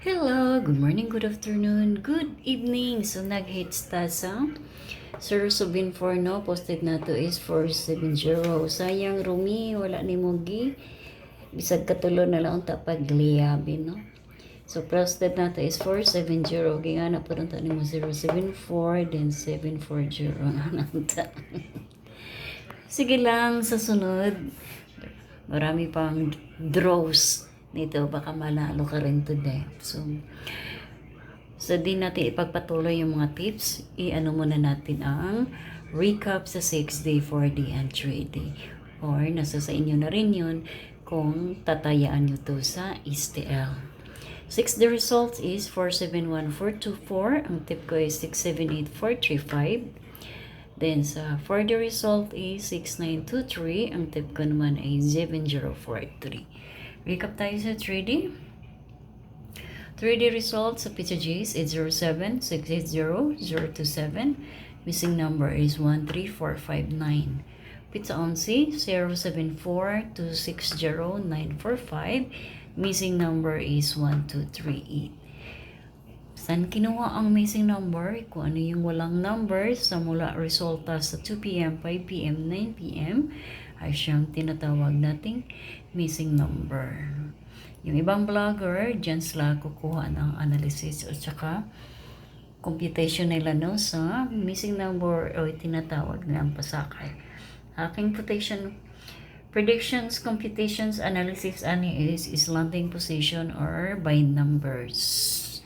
Hello, good morning, good afternoon, good evening. So nag-hits ta sa Sir Subin no, posted na to is 470. Sayang Rumi, wala ni Mugi. Bisag katulo na lang ta pagliyabin, no? So posted na to is 470. Gingana po nang ni mo 074, then 740. Nanta. Sige lang, sa sunod. Marami pang draws nito. Baka manalo ka rin today. So di natin ipagpatuloy yung mga tips. I-ano muna natin ang recap sa 6-day, 4-day, and 3-day. Or nasa sa inyo na rin yun kung tatayaan nyo to sa STL. 6-day result is 471424. Ang tip ko is 678435. Then sa 4-day result is 6923. Ang tip ko naman ay 7043. Recap tayo sa 3D. 3D results sa Pizza G's is 07 680 027. Missing number is 13459. Pizza Onsi 074 260 945. Missing number is 1238. Saan kinuha ang missing number? Kung ano yung walang number sa mula resulta sa 2 p.m., 5 p.m., 9 p.m. ay siyang tinatawag nating missing number. Yung ibang vlogger, dyan sila kukuha ng analysis at saka computation nila no, sa missing number o tinatawag na ang pasakay. Aking predictions, computations, analysis ani is landing position or by numbers.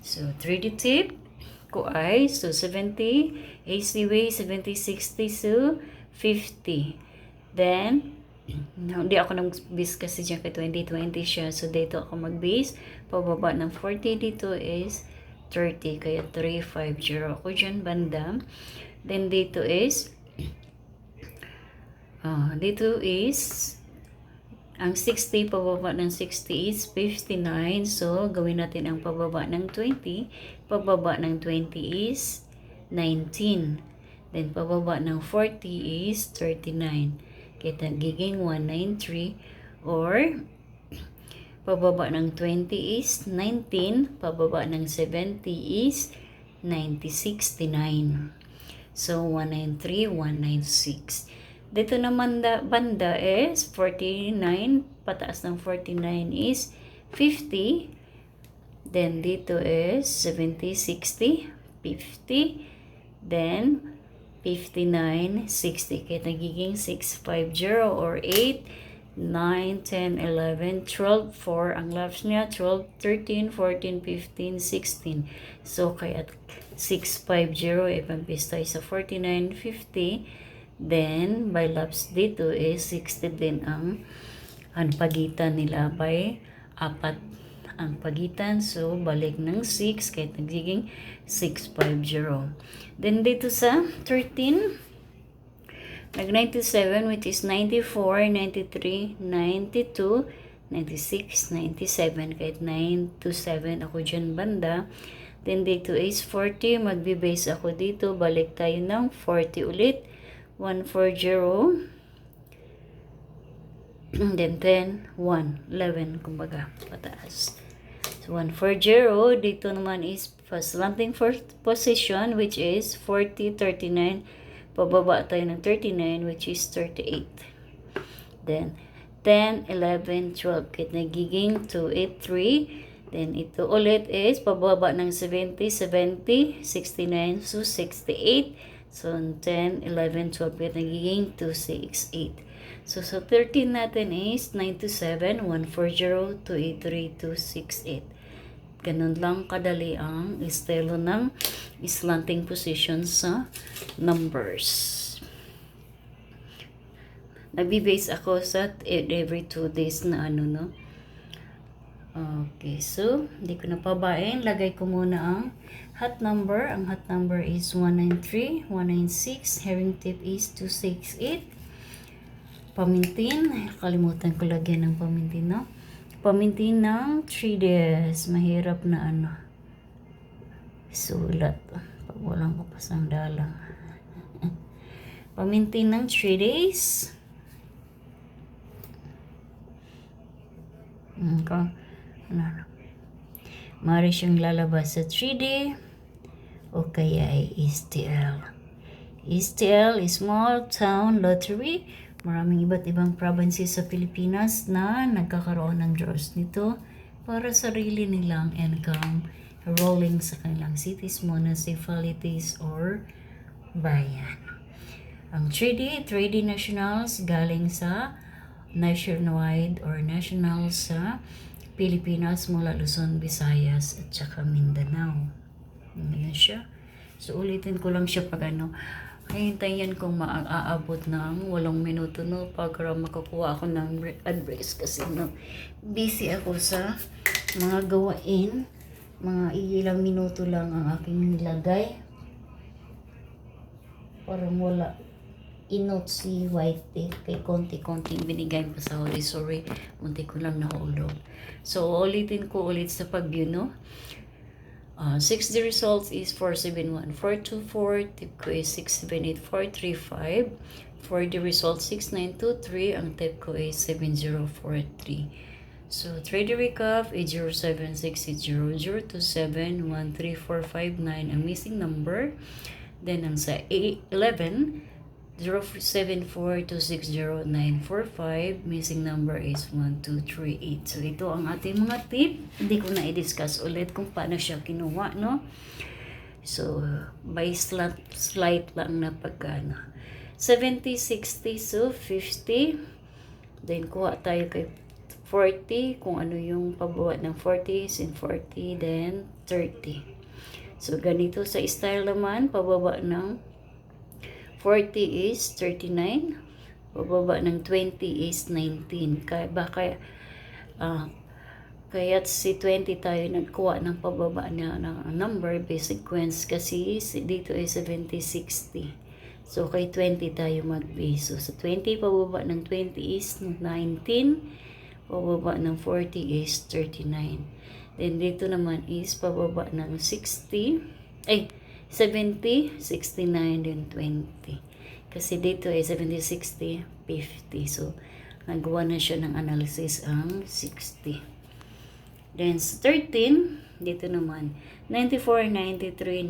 So 3D tip ko ay so 70, AC way 70, 60 so 50. Then hindi ako nag-base kasi dyan kay 2020 siya. So, dito ako mag-base. Pababa ng 40 dito is 30. Kaya 350 ako dyan banda. Then, dito is ang 60, pababa ng 60 is 59. So, gawin natin ang pababa ng 20. Pababa ng 20 is 19. Then, pababa ng 40 is 39. Kaya nagiging 193 or pababa ng 20 is 19, pababa ng 70 is 9069. So 193, 196. Dito naman banda is 49, pataas ng 49 is 50. Then dito is 70, 60, 50. Then 59, 60. Kaya nagiging 650 or 8, 9, 10, 11, 12, 4. Ang laps niya, 12, 13, 14, 15, 16. So, kaya 650, ipampis tayo sa 49, 50. Then, by laps dito is 60 din ang pagitan nila by 4 ang pagitan. So, balik ng 6 kahit nagiging 650. Then, dito sa 13, nag-97 which is 94, 93, 92, 96, 97. Kahit 9 to 7 ako dyan banda. Then, dito is 40. Magbe-base ako dito. Balik tayo ng 40 ulit. 140. Then 10, 1, 11, kumbaga, pataas. So 140, dito naman is first landing first position which is 40, 39. Pababa tayo ng 39 which is 38. Then 10, 11, 12. Kaya nagiging 283. Then ito ulit is pababa ng 70, 70, 69, so 68. So 10, 11, 12. Kaya nagiging 268. So 13 natin is 927, 140, 283, 268. Ganun lang kadali ang estilo ng slanting position sa numbers. Nagbe-base ako sa every 2 days na ano, no? Okay, so, hindi ko na pabain. Lagay ko muna ang hot number. Ang hot number is 193, 196. Herring tip is 268. Pamintin. Kalimutan ko lagyan ng pamintin, no? Pamintin ng 3 days. Mahirap na ano. Sulat. Pag walang kapasang dalang. Pamintin ng 3 days. Maaari siyang lalabas sa 3D o kaya ay STL. STL is Small Town Lottery. Maraming iba't ibang provinces sa Pilipinas na nagkakaroon ng draws nito para sarili nilang income rolling sa kanilang cities, municipalities, or bayan. Ang 3D nationals galing sa nationwide or national sa Pilipinas mula Luzon, Visayas at saka Mindanao. Ganyan siya. So ulitin ko lang siya pag hintayin kong maaabot ng 8 minuto para makakuha ako ng ad breaks kasi busy ako sa mga gawain. Mga ilang minuto lang ang aking nilagay para wala inote si White kay konti-konting binigay pa sa huli. Sorry, munti ko lang nahulog. So, ulitin ko ulit sa pag-view, 6D results is 471424, type ko is 678435. For the result 6923, ang type ko is 7043. So, 3D recap is 07680027134559 ang missing number. Then, ang sa 11, 0742600945, missing number is 1238. So, ito ang ating mga tip. Hindi ko na i-discuss ulit kung paano siya kinuha, So, by slight lang na pagkano. 70, 60, so 50. Then, kuha tayo kay 40, kung ano yung pagbuhat ng 40, sin 40, then 30. So, ganito sa style naman, pababa ng 40 is 39, pababa ng 20 is 19. Kaya't si 20 tayo nagkuha ng pababa na number base sequence kasi dito is 70, 60. So, kay 20 tayo mag-base. So, sa 20, pababa ng 20 is 19, pababa ng 40 is 39. Then, dito naman is pababa ng 70, 69, then 20. Kasi dito ay 70, 60, 50. So, nagawa na siya ng analysis ang 60. Then, sa 13, dito naman, 94, 93,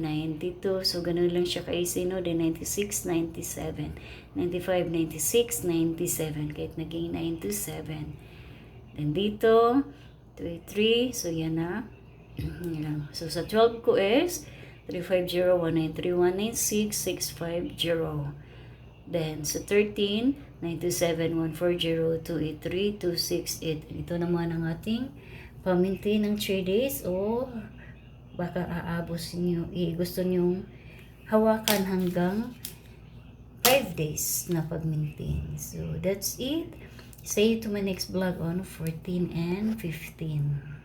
92. So, ganun lang siya ka-easy, Then, 96, 97, 95, 96, 97. Kahit naging 97. Then, dito, 23. So, yan na. So, sa 12 ko is 350-193-196-650. Then, sa 13, 927-140-283-268. Ito naman ang ating paminti ng 3 days o baka gusto nyo hawakan hanggang 5 days na pag-maintain. So, that's it. See you to my next vlog on 14 and 15.